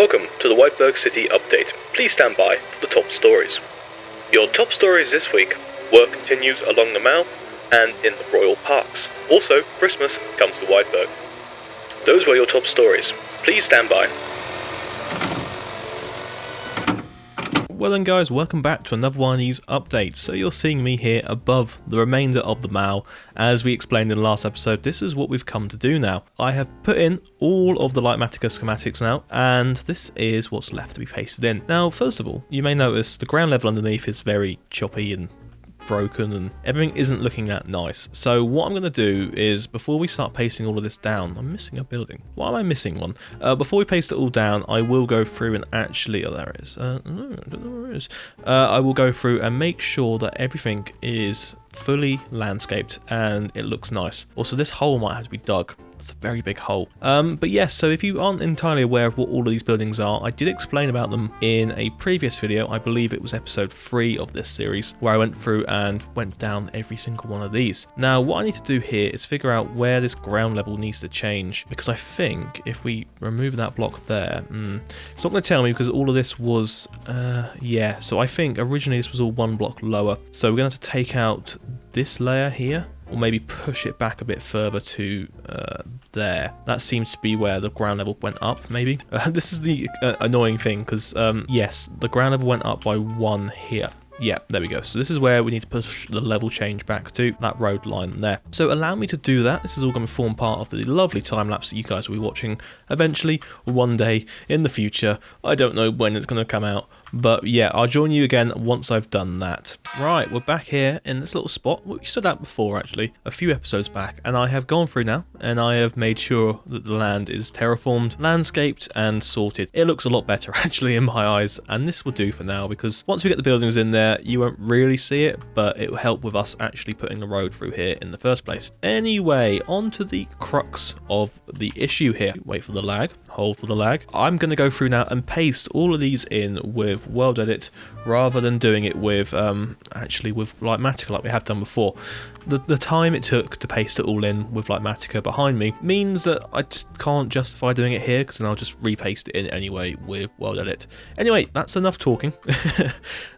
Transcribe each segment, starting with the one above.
Welcome to the Whiteburg City update. Please stand by for the top stories. Your top stories this week: work continues along the Mall and in the Royal Parks. Also, Christmas comes to Whiteburg. Those were your top stories. Please stand by. Well then guys, welcome back to another one of these updates. So you're seeing me here above the remainder of the Mall. As we explained in the last episode, this is what we've come to do now. I have put in all of the Litematica schematics now, and this is what's left to be pasted in. Now, first of all, you may notice the ground level underneath is very choppy and broken and everything isn't looking that nice. So what I'm going to do is, before we start pasting all of this down, I'm missing a building. Why am I missing one? Before we paste it all down, I will go through and actually, there it is. I don't know where it is. I will go through and make sure that everything is fully landscaped and it looks nice. Also, this hole might have to be dug. It's a very big hole. But yes, so if you aren't entirely aware of what all of these buildings are, I did explain about them in a previous video. I believe it was episode 3 of this series, where I went through and went down every single one of these. Now, what I need to do here is figure out where this ground level needs to change, because I think if we remove that block there, it's not going to tell me because all of this was, yeah, so I think originally this was all one block lower. So we're going to have to take out this layer here, or maybe push it back a bit further to there. That seems to be where the ground level went up, maybe. This is the annoying thing, because yes, the ground level went up by 1 here. Yeah, there we go. So this is where we need to push the level change back to, that road line there. So allow me to do that. This is all going to form part of the lovely time lapse that you guys will be watching eventually, one day in the future. I don't know when it's going to come out, but yeah, I'll join you again once I've done that. Right, we're back here in this little spot. We stood out before, actually, a few episodes back, and I have gone through now, and I have made sure that the land is terraformed, landscaped, and sorted. It looks a lot better, actually, in my eyes, and this will do for now, because once we get the buildings in there, you won't really see it, but it will help with us actually putting the road through here in the first place. Anyway, on to the crux of the issue here. Wait for the lag. Hold for the lag. I'm going to go through now and paste all of these in with World Edit rather than doing it with actually with Litematica like we have done before. The time it took to paste it all in with Litematica behind me means that I just can't justify doing it here, because then I'll just repaste it in anyway with World Edit. Anyway, that's enough talking.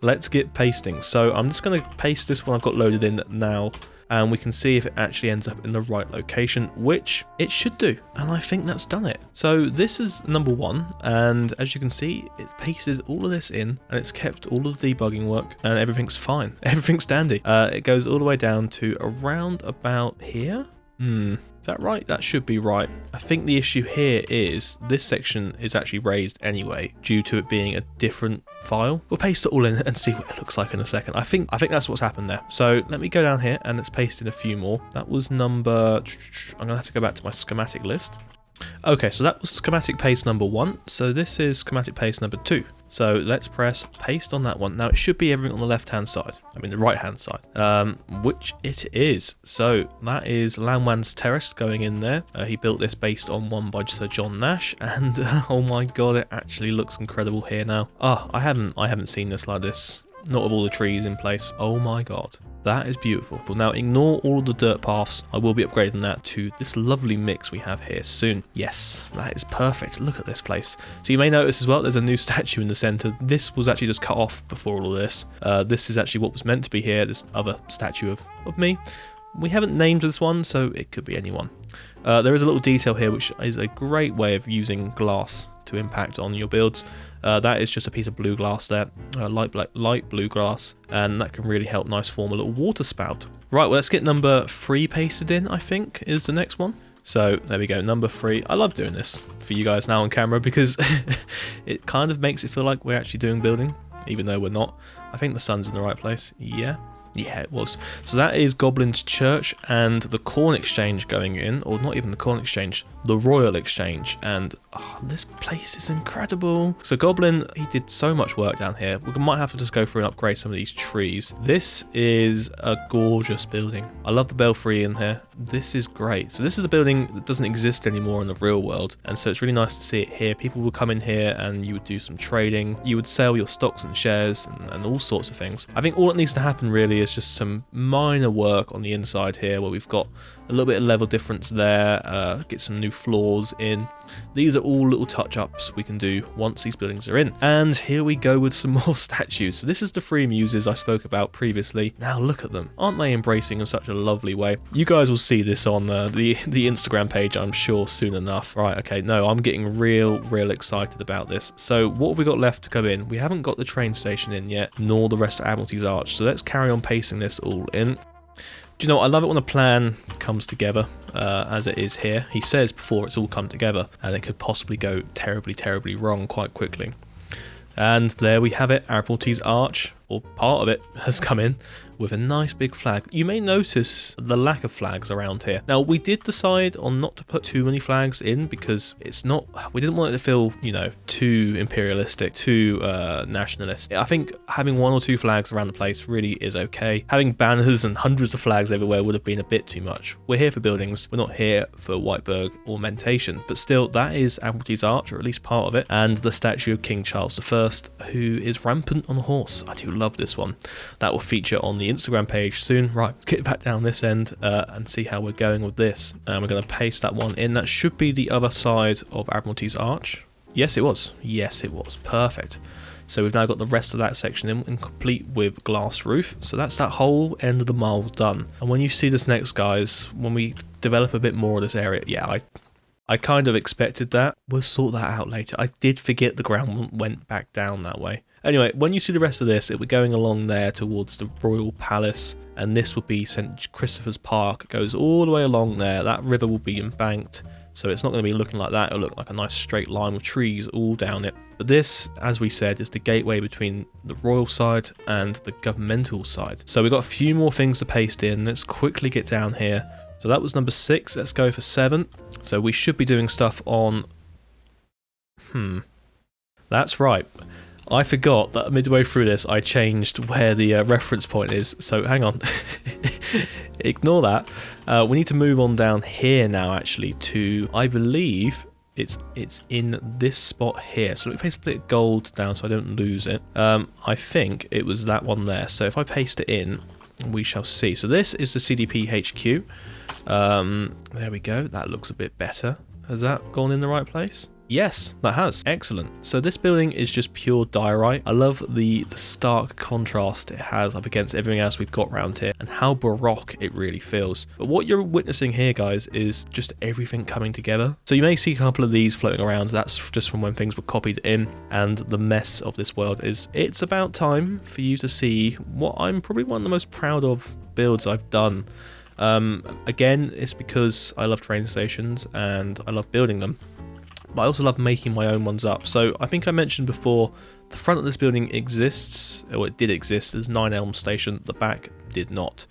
Let's get pasting. So I'm just going to paste this one I've got loaded in now, and we can see if it actually ends up in the right location, which it should do, and I think that's done it. So this is number 1, and as you can see, it's pasted all of this in, and it's kept all of the debugging work, and everything's fine. Everything's dandy. It goes all the way down to around about here. Is that right? That should be right. I think the issue here is this section is actually raised anyway due to it being a different file. We'll paste it all in and see what it looks like in a second. I think that's what's happened there. So let me go down here and let's paste in a few more. That was number... I'm gonna have to go back to my schematic list. Okay, so that was schematic paste number 1. So this is schematic paste number 2. So let's press paste on that one. Now it should be everything on the left hand side. I mean the right hand side, which it is. So that is Lanwan's Terrace going in there. He built this based on one by Sir John Nash, and oh my god, it actually looks incredible here now. I haven't seen this like this. Not with all the trees in place. Oh my god. That is beautiful. But now ignore all of the dirt paths. I will be upgrading that to this lovely mix we have here soon. Yes, that is perfect. Look at this place. So you may notice as well, there's a new statue in the center. This was actually just cut off before all of this. This is actually what was meant to be here, this other statue of me. We haven't named this one, so it could be anyone. There is a little detail here, which is a great way of using glass to impact on your builds. That is just a piece of blue glass there, light blue glass, and that can really help nice form a little water spout. Right, well, let's get number 3 pasted in, I think, is the next one. So there we go, number 3. I love doing this for you guys now on camera because it kind of makes it feel like we're actually doing building, even though we're not. I think the sun's in the right place. Yeah, it was. So that is Goblin's Church and the Corn Exchange going in, or not even the Corn Exchange, the Royal Exchange, and this place is incredible. So Goblin, he did so much work down here. We might have to just go through and upgrade some of these trees. This is a gorgeous building. I love the belfry in here. This is great. So this is a building that doesn't exist anymore in the real world, and so it's really nice to see it here. People would come in here and you would do some trading. You would sell your stocks and shares and all sorts of things. I think all that needs to happen really is just some minor work on the inside here, where we've got A little bit of level difference there, get some new floors in. These are all little touch-ups we can do once these buildings are in. And here we go with some more statues. So this is the 3 muses I spoke about previously. Now look at them. Aren't they embracing in such a lovely way? You guys will see this on the Instagram page, I'm sure, soon enough. Right, okay, no, I'm getting real excited about this. So what have we got left to go in? We haven't got the train station in yet, nor the rest of Admiralty Arch. So let's carry on pacing this all in. Do you know what? I love it when a plan comes together, as it is here. He says before it's all come together, and it could possibly go terribly wrong quite quickly. And there we have it, Admiralty's Arch, or part of it, has come in with a nice big flag. You may notice the lack of flags around here. Now, we did decide on not to put too many flags in because it's not, we didn't want it to feel, you know, too imperialistic, too nationalist. I think having 1 or 2 flags around the place really is okay. Having banners and hundreds of flags everywhere would have been a bit too much. We're here for buildings, we're not here for Whiteburg ornamentation, but still, that is Admiralty's Arch, or at least part of it, and the statue of King Charles I, who is rampant on a horse. I do love this one. That will feature on the Instagram page soon. Right, let's get back down this end and see how we're going with this. And we're going to paste that one in. That should be the other side of Admiralty's Arch. Yes, it was. Yes, it was. Perfect. So we've now got the rest of that section in and complete with glass roof. So that's that whole end of the mile done. And when you see this next, guys, when we develop a bit more of this area, yeah, I kind of expected that. We'll sort that out later. I did forget the ground went back down that way. Anyway, when you see the rest of this, it'll be going along there towards the Royal Palace, and this will be St. Christopher's Park. It goes all the way along there. That river will be embanked, so it's not going to be looking like that. It'll look like a nice straight line with trees all down it. But this, as we said, is the gateway between the royal side and the governmental side. So we've got a few more things to paste in. Let's quickly get down here. So that was number 6. Let's go for 7. So we should be doing stuff on... That's right. I forgot that midway through this I changed where the reference point is, so hang on. Ignore that. We need to move on down here now actually to, I believe it's in this spot here. So let me paste a bit of gold down so I don't lose it. I think it was that one there. So if I paste it in, we shall see. So this is the CDP HQ. There we go. That looks a bit better. Has that gone in the right place? Yes, that has. Excellent. So this building is just pure diorite. I love the stark contrast it has up against everything else we've got around here and how baroque it really feels. But what you're witnessing here, guys, is just everything coming together. So you may see a couple of these floating around. That's just from when things were copied in, and the mess of this world is, it's about time for you to see what I'm probably one of the most proud of builds I've done. Again, it's because I love train stations and I love building them. But I also love making my own ones up. So I think I mentioned before, the front of this building exists, or it did exist, as 9 Elm Station, the back did not.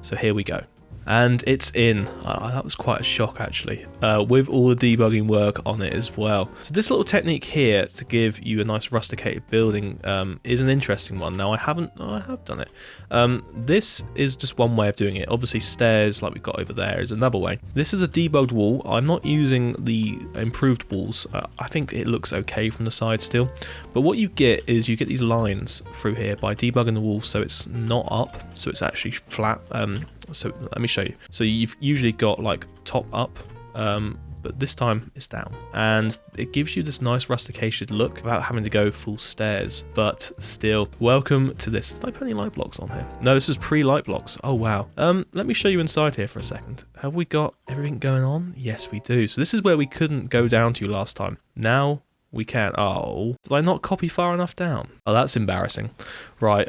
So here we go. And it's in. That was quite a shock actually, with all the debugging work on it as well. So this little technique here to give you a nice rusticated building is an interesting one. Now I have done it. This is just one way of doing it. Obviously stairs like we've got over there is another way. This is a debugged wall. I'm not using the improved walls. I think it looks okay from the side still. But what you get is you get these lines through here by debugging the wall so it's not up, so it's actually flat. So let me show you. So you've usually got like top up, but this time it's down, and it gives you this nice rusticated look without having to go full stairs. But still, welcome to this. Did I put any light blocks on here? No, this is pre-light blocks. Oh wow. Let me show you inside here for a second. Have we got everything going on? Yes, we do. So this is where we couldn't go down to last time. Now we can. Oh, did I not copy far enough down? Oh, that's embarrassing. Right.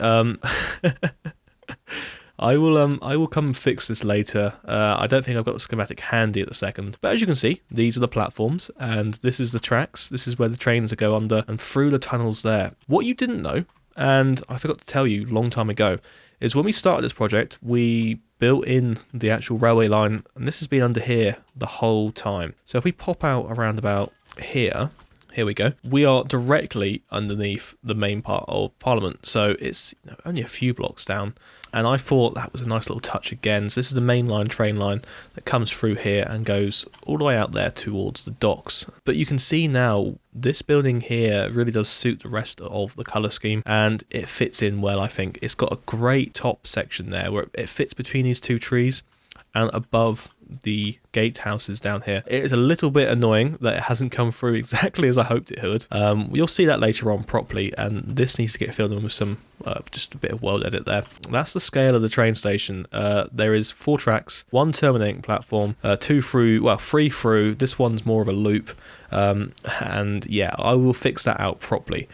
I will come and fix this later. I don't think I've got the schematic handy at the second. But as you can see, these are the platforms, and this is the tracks. This is where the trains go under and through the tunnels there. What you didn't know, and I forgot to tell you a long time ago, is when we started this project, we built in the actual railway line, and this has been under here the whole time. So if we pop out around about here we go. We are directly underneath the main part of Parliament, so it's only a few blocks down. And I thought that was a nice little touch again. So this is the main line, train line, that comes through here and goes all the way out there towards the docks. But you can see now, this building here really does suit the rest of the colour scheme, and it fits in well, I think. It's got a great top section there where it fits between these two trees, and above the gatehouses down here. It is a little bit annoying that it hasn't come through exactly as I hoped it would. You'll see that later on properly, and this needs to get filled in with some just a bit of world edit there. That's the scale of the train station. There is 4 tracks, 1 terminating platform, 2 through, well, 3 through. This one's more of a loop, and yeah, I will fix that out properly.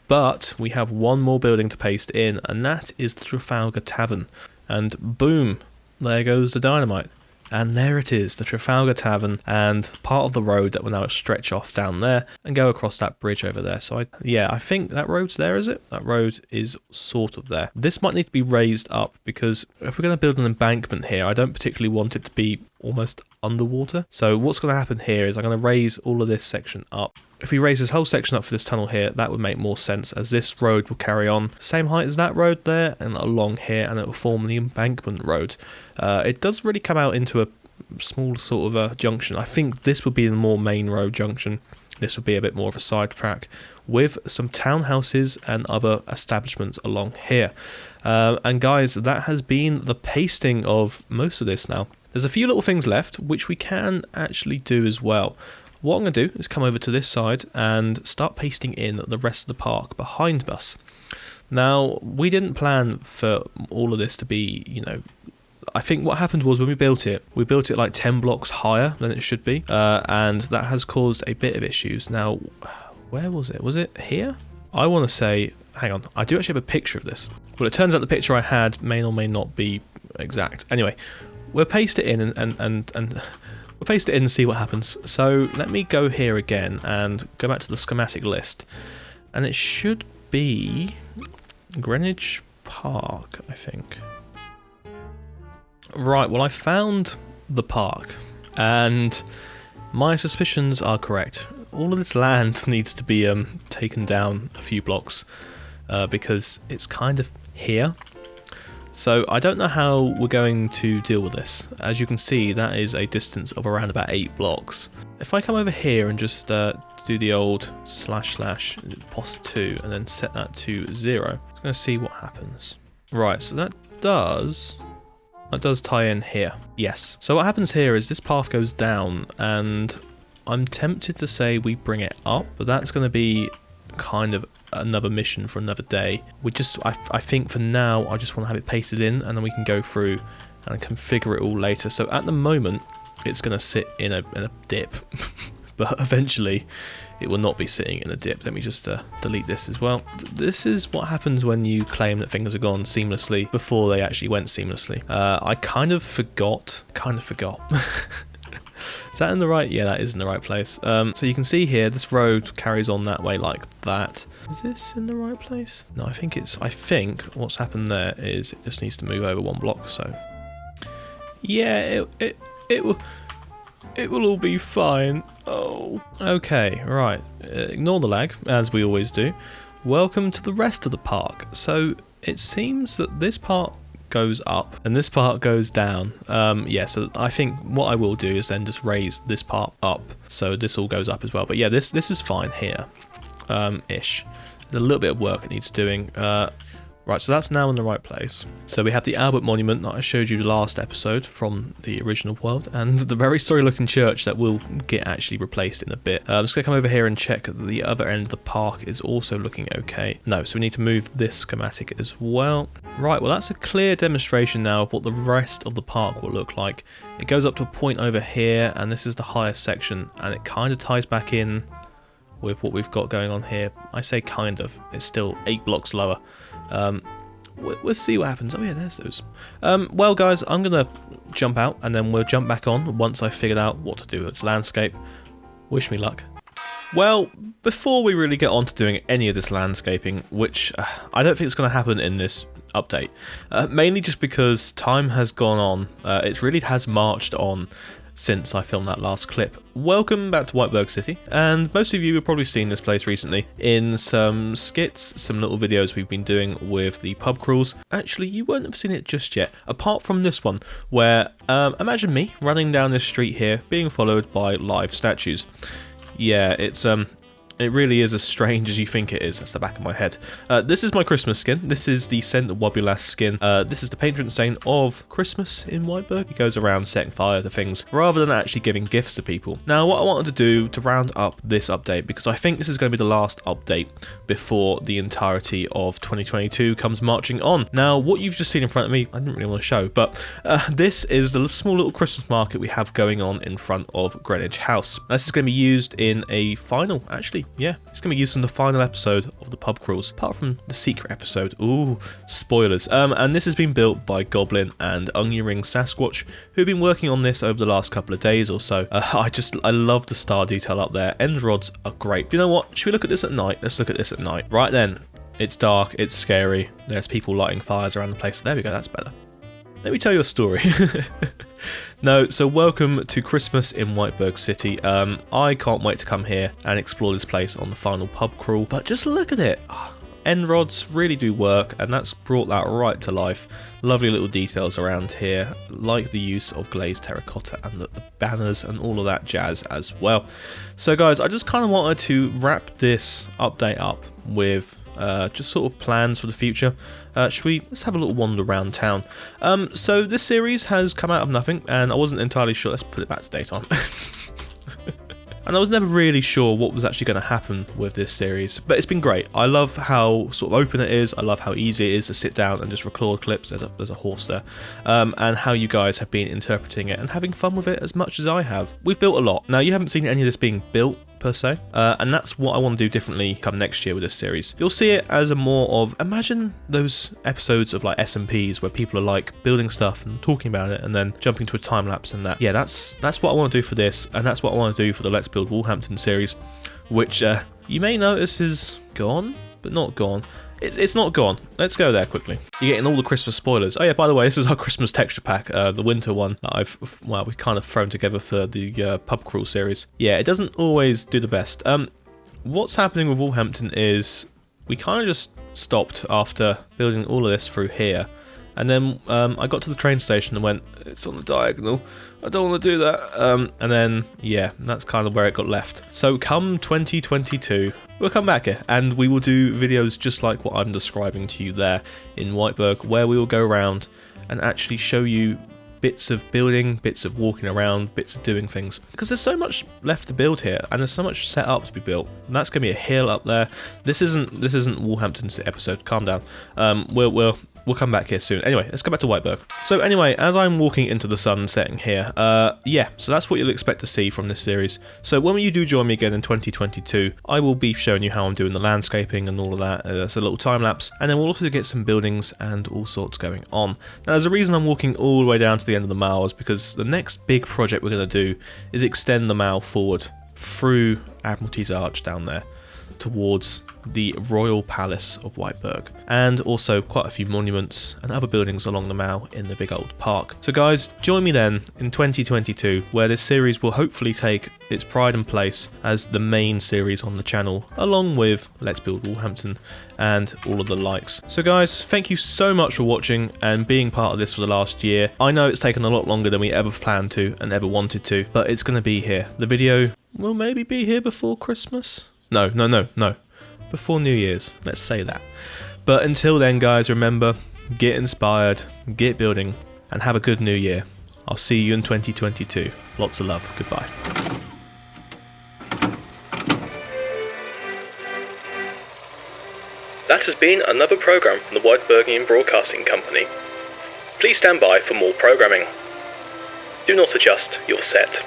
But we have one more building to paste in, and that is the Trafalgar Tavern. And boom, there goes the dynamite. And there it is, the Trafalgar Tavern, and part of the road that will now stretch off down there and go across that bridge over there. So I think that road's there, is it? That road is sort of there. This might need to be raised up, because if we're going to build an embankment here, I don't particularly want it to be almost underwater. So what's going to happen here is I'm going to raise all of this section up. If we raise this whole section up for this tunnel here, that would make more sense, as this road will carry on same height as that road there and along here, and it will form the embankment road. It does really come out into a small sort of a junction. I think this would be the more main road junction. This would be a bit more of a side track with some townhouses and other establishments along here. And guys, that has been the pasting of most of this now. There's a few little things left which we can actually do as well. What I'm going to do is come over to this side and start pasting in the rest of the park behind us. Now, we didn't plan for all of this to be, you know, I think what happened was when we built it like 10 blocks higher than it should be, and that has caused a bit of issues. Now, where was it? Was it here? I want to say, hang on, I do actually have a picture of this. Well, it turns out the picture I had may or may not be exact. Anyway, we'll paste it in and we'll paste it in and see what happens. So let me go here again and go back to the schematic list, and it should be Greenwich Park, I think. Right, well, I found the park, and my suspicions are correct. All of this land needs to be taken down a few blocks, because it's kind of here. So I don't know how we're going to deal with this. As you can see, that is a distance of around about 8 blocks. If I come over here and just do the old / pos2 and then set that to 0, I'm going to see what happens. Right, so that does tie in here. Yes. So what happens here is this path goes down, and I'm tempted to say we bring it up, but that's going to be kind of another mission for another day. I think for now I just want to have it pasted in, and then we can go through and configure it all later. So at the moment it's going to sit in a dip, but eventually it will not be sitting in a dip. Let me just delete this as well. This is what happens when you claim that things have gone seamlessly before they actually went seamlessly. I kind of forgot. Is that in the right? Yeah, that is in the right place. So you can see here, this road carries on that way like that. Is this in the right place? No, I think what's happened there is it just needs to move over 1 block. So yeah, it will all be fine. Oh, okay, right. Ignore the lag, as we always do. Welcome to the rest of the park. So it seems that this part goes up and this part goes down. Yeah, so I think what I will do is then just raise this part up so this all goes up as well. But yeah, this is fine here, ish. There's a little bit of work it needs doing. Right, so that's now in the right place. So we have the Albert Monument that I showed you last episode from the original world, and the very sorry looking church that will get actually replaced in a bit. I'm just going to come over here and check that the other end of the park is also looking okay. No, so we need to move this schematic as well. Right, well that's a clear demonstration now of what the rest of the park will look like. It goes up to a point over here, and this is the highest section, and it kind of ties back in with what we've got going on here. I say kind of, it's still 8 blocks lower. We'll see what happens. Oh yeah, there's those. Well guys, I'm gonna jump out and then we'll jump back on once I've figured out what to do with this landscape. Wish me luck. Well, before we really get on to doing any of this landscaping, which I don't think is going to happen in this update, mainly just because time has gone on. It really has marched on since I filmed that last clip. Welcome back to Whiteburg City, and most of you have probably seen this place recently in some skits, some little videos we've been doing with the pub crawls. Actually, you won't have seen it just yet, apart from this one, where imagine me running down this street here, being followed by live statues. Yeah, it's It really is as strange as you think it is. That's the back of my head. This is my Christmas skin. This is the St. Wobulus skin. This is the patron saint of Christmas in Whiteburg. He goes around setting fire to things rather than actually giving gifts to people. Now, what I wanted to do to round up this update, because I think this is going to be the last update before the entirety of 2022 comes marching on. Now, what you've just seen in front of me, I didn't really want to show, but this is the small little Christmas market we have going on in front of Greenwich House. This is going to be used in a final, actually, yeah, it's going to be used in the final episode of the pub crawls, apart from the secret episode. Ooh, spoilers. And this has been built by Goblin and Onion Ring Sasquatch, who've been working on this over the last couple of days or so. I love the star detail up there. End rods are great. You know what? Should we look at this at night? Let's look at this at night. Right then, it's dark, it's scary. There's people lighting fires around the place. There we go, that's better. Let me tell you a story. No, so welcome to Christmas in Whiteburg City. I can't wait to come here and explore this place on the final pub crawl, but just look at it. End rods really do work, and that's brought that right to life. Lovely little details around here, like the use of glazed terracotta and the banners and all of that jazz as well. So guys, I just kind of wanted to wrap this update up with just sort of plans for the future. Let's have a little wander around town. So this series has come out of nothing, and I wasn't entirely sure. Let's put it back to daytime. And I was never really sure what was actually going to happen with this series, but it's been great. I love how sort of open it is. I love how easy it is to sit down and just record clips. There's a horse there, and how you guys have been interpreting it and having fun with it as much as I have. We've built a lot. Now, you haven't seen any of this being built per se, and that's what I want to do differently come next year with this series. You'll see it as a more of, imagine those episodes of like SMPs where people are like building stuff and talking about it and then jumping to a time lapse and that. Yeah, that's what I want to do for this, and that's what I want to do for the Let's Build Wolverhampton series, which you may notice is gone, but not gone. It's not gone. Let's go there quickly. You're getting all the Christmas spoilers. Oh yeah, by the way, this is our Christmas texture pack, the winter one that we've kind of thrown together for the pub crawl series. Yeah, it doesn't always do the best. What's happening with Wolverhampton is we kind of just stopped after building all of this through here. And then I got to the train station and went, it's on the diagonal, I don't want to do that. And then, yeah, that's kind of where it got left. So come 2022, we'll come back here and we will do videos just like what I'm describing to you there in Whiteburg, where we will go around and actually show you bits of building, bits of walking around, bits of doing things. Because there's so much left to build here, and there's so much set up to be built. And that's going to be a hill up there. This isn't Wolverhampton's episode, calm down. We'll come back here soon. Anyway, let's go back to Whiteburg. So anyway, as I'm walking into the sun setting here, yeah, so that's what you'll expect to see from this series. So when you do join me again in 2022, I will be showing you how I'm doing the landscaping and all of that. It's a little time lapse, and then we'll also get some buildings and all sorts going on. Now, there's a reason I'm walking all the way down to the end of the mall, is because the next big project we're going to do is extend the mall forward through Admiralty's Arch down there towards the Royal Palace of Whiteburg, and also quite a few monuments and other buildings along the mall in the big old park. So guys, join me then in 2022, where this series will hopefully take its pride and place as the main series on the channel, along with Let's Build Wolverhampton and all of the likes. So guys, thank you so much for watching and being part of this for the last year. I know it's taken a lot longer than we ever planned to and ever wanted to, but it's going to be here. The video will maybe be here before Christmas? No. Before New Year's, let's say that. But until then, guys, remember, get inspired, get building, and have a good new year. I'll see you in 2022. Lots of love. Goodbye. That has been another programme from the Whiteburgian Broadcasting Company. Please stand by for more programming. Do not adjust your set.